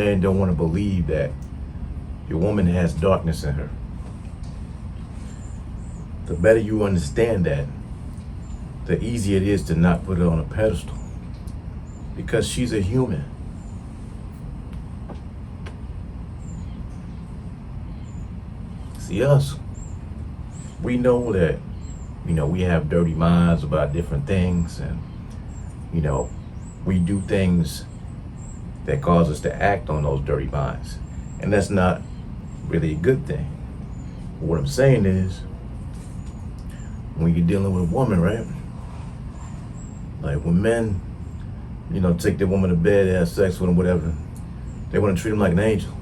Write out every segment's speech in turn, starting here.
men don't want to believe that your woman has darkness in her. The better you understand that, the easier it is to not put her on a pedestal. Because she's a human. See, us, we know that, we have dirty minds about different things, and, we do things that cause us to act on those dirty minds. And that's not really a good thing. What I'm saying is, when you're dealing with a woman, right? Like when men, take their woman to bed, have sex with them, whatever, they want to treat them like an angel.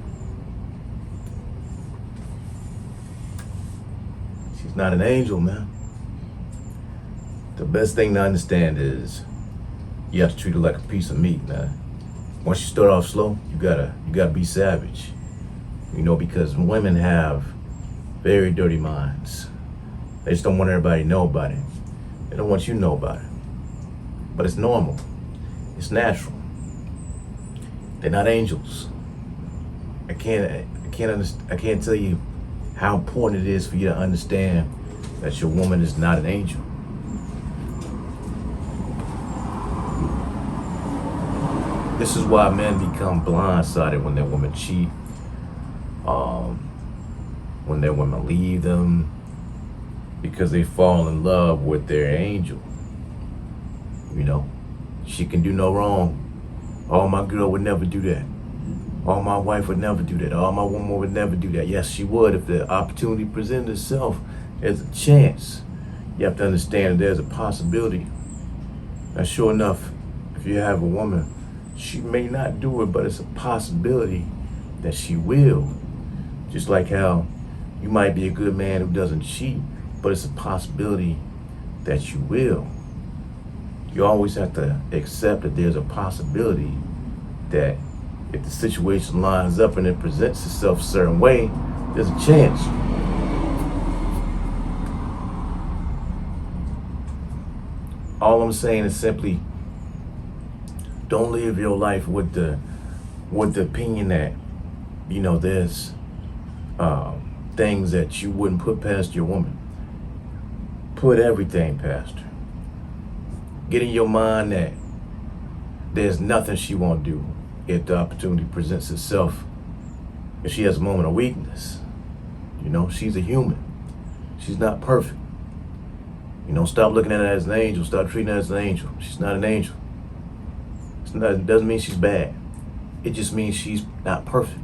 She's not an angel, man. The best thing to understand is you have to treat her like a piece of meat, man. Once you start off slow, you gotta be savage. Because women have very dirty minds. They just don't want everybody to know about it. They don't want you to know about it. But it's normal. It's natural. They're not angels. I can't tell you how important it is for you to understand that your woman is not an angel. This is why men become blindsided when their women cheat, when their women leave them, because they fall in love with their angel. She can do no wrong. Oh, my girl would never do that. Oh, my wife would never do that. Oh, my woman would never do that. Yes, she would if the opportunity presented itself. There's a chance. You have to understand that there's a possibility. And sure enough, if you have a woman, she may not do it, but it's a possibility that she will. Just like how you might be a good man who doesn't cheat, but it's a possibility that you will. You always have to accept that there's a possibility that if the situation lines up and it presents itself a certain way, there's a chance. All I'm saying is simply, don't live your life with the opinion that, there's things that you wouldn't put past your woman. Put everything past her. Get in your mind that there's nothing she won't do if the opportunity presents itself. If she has a moment of weakness, she's a human. She's not perfect. Stop looking at her as an angel. Stop treating her as an angel. She's not an angel. It doesn't mean she's bad. It just means she's not perfect.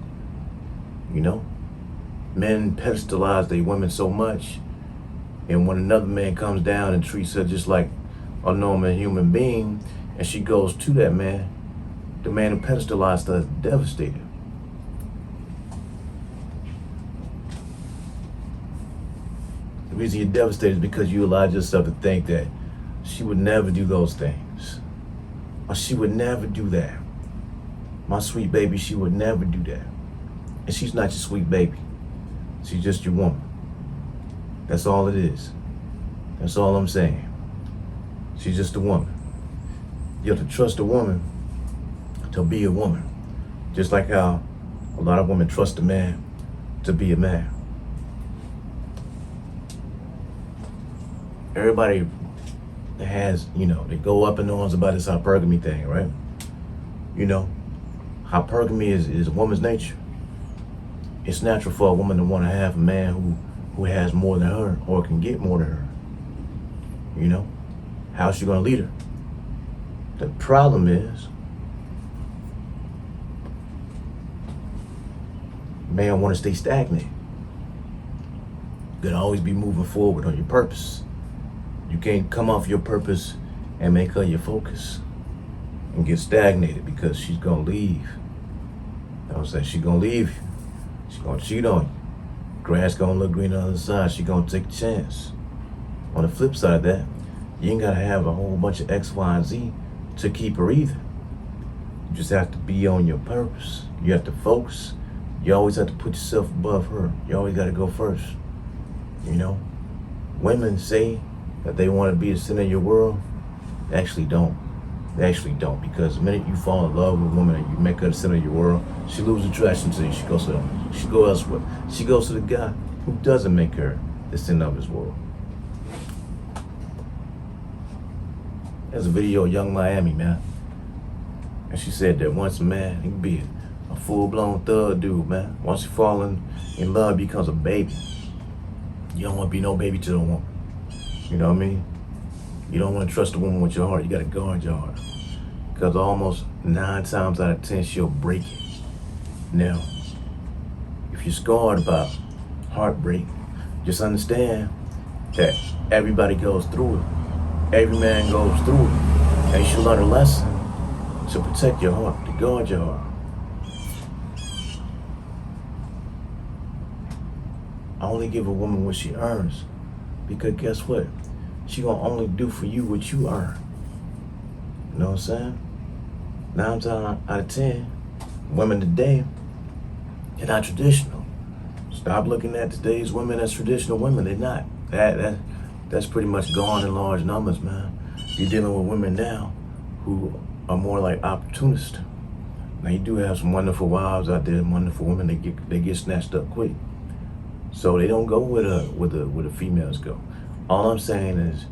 Men pedestalize their women so much, and when another man comes down and treats her just like a normal human being, and she goes to that man, the man who pedestalized her is devastated. The reason you're devastated is because you allowed yourself to think that she would never do those things. Or she would never do that. My sweet baby, she would never do that. And she's not your sweet baby. She's just your woman. That's all it is. That's all I'm saying. She's just a woman. You have to trust a woman to be a woman. Just like how a lot of women trust a man to be a man. Everybody has, they go up in arms about this hypergamy thing, right? Hypergamy is a woman's nature. It's natural for a woman to want to have a man who has more than her or can get more than her. How's she gonna lead her? The problem is, man want to stay stagnant. You gotta always be moving forward on your purpose. You can't come off your purpose and make her your focus and get stagnated, because she's gonna leave. You know what I'm saying? She's gonna leave you. She's gonna cheat on you. Grass gonna look green on the other side. She's gonna take a chance. On the flip side of that, you ain't gotta have a whole bunch of X, Y, and Z to keep her either. You just have to be on your purpose. You have to focus. You always have to put yourself above her. You always gotta go first. Women say that they want to be the center of your world. They actually don't. They actually don't, because the minute you fall in love with a woman and you make her the center of your world, She loses attraction to you. She goes elsewhere. She goes to the guy who doesn't make her the center of his world. There's a video of Young Miami, man. And she said that once a man, he can be a full-blown thug dude, man. Once you fall in love, he becomes a baby. You don't want to be no baby to the woman. You know what I mean? You don't want to trust a woman with your heart. You got to guard your heart. Because almost 9 times out of 10, she'll break it. Now, if you're scarred by heartbreak, just understand that everybody goes through it. Every man goes through it. And you should learn a lesson to protect your heart, to guard your heart. I only give a woman what she earns. Because guess what? She gonna only do for you what you earn. You know what I'm saying? 9 times out of 10, women today, they're not traditional. Stop looking at today's women as traditional women. They're not. That's pretty much gone in large numbers, man. You're dealing with women now who are more like opportunists. Now you do have some wonderful wives out there, wonderful women. They get snatched up quick. So they don't go where the females go. All I'm saying is,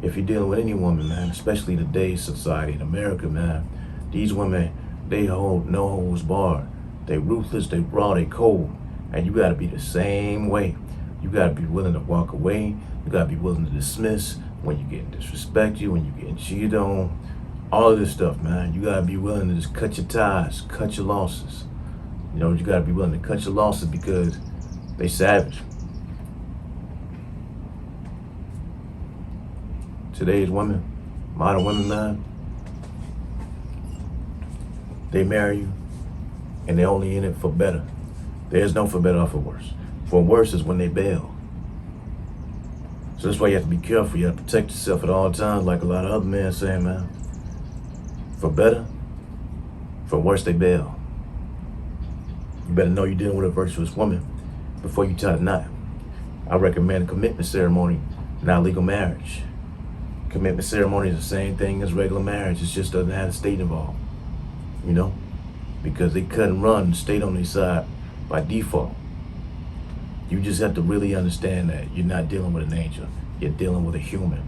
if you're dealing with any woman, man, especially today's society in America, man, these women, they hold no holds barred. They ruthless, they raw, they cold. And you gotta be the same way. You gotta be willing to walk away. You gotta be willing to dismiss when you're getting disrespected, when you're getting cheated on. All of this stuff, man. You gotta be willing to just cut your ties, cut your losses. You know, you gotta be willing to cut your losses because they savage. Today's women, modern women, man, they marry you and they're only in it for better. There's no for better or for worse. For worse is when they bail. So that's why you have to be careful. You have to protect yourself at all times, like a lot of other men saying, man. For better, for worse, they bail. You better know you're dealing with a virtuous woman before you tie the knot. I recommend a commitment ceremony, not legal marriage. Commitment ceremony is the same thing as regular marriage. It just doesn't have the state involved, you know, because they cut and run the state on their side by default. You just have to really understand that you're not dealing with an angel. You're dealing with a human.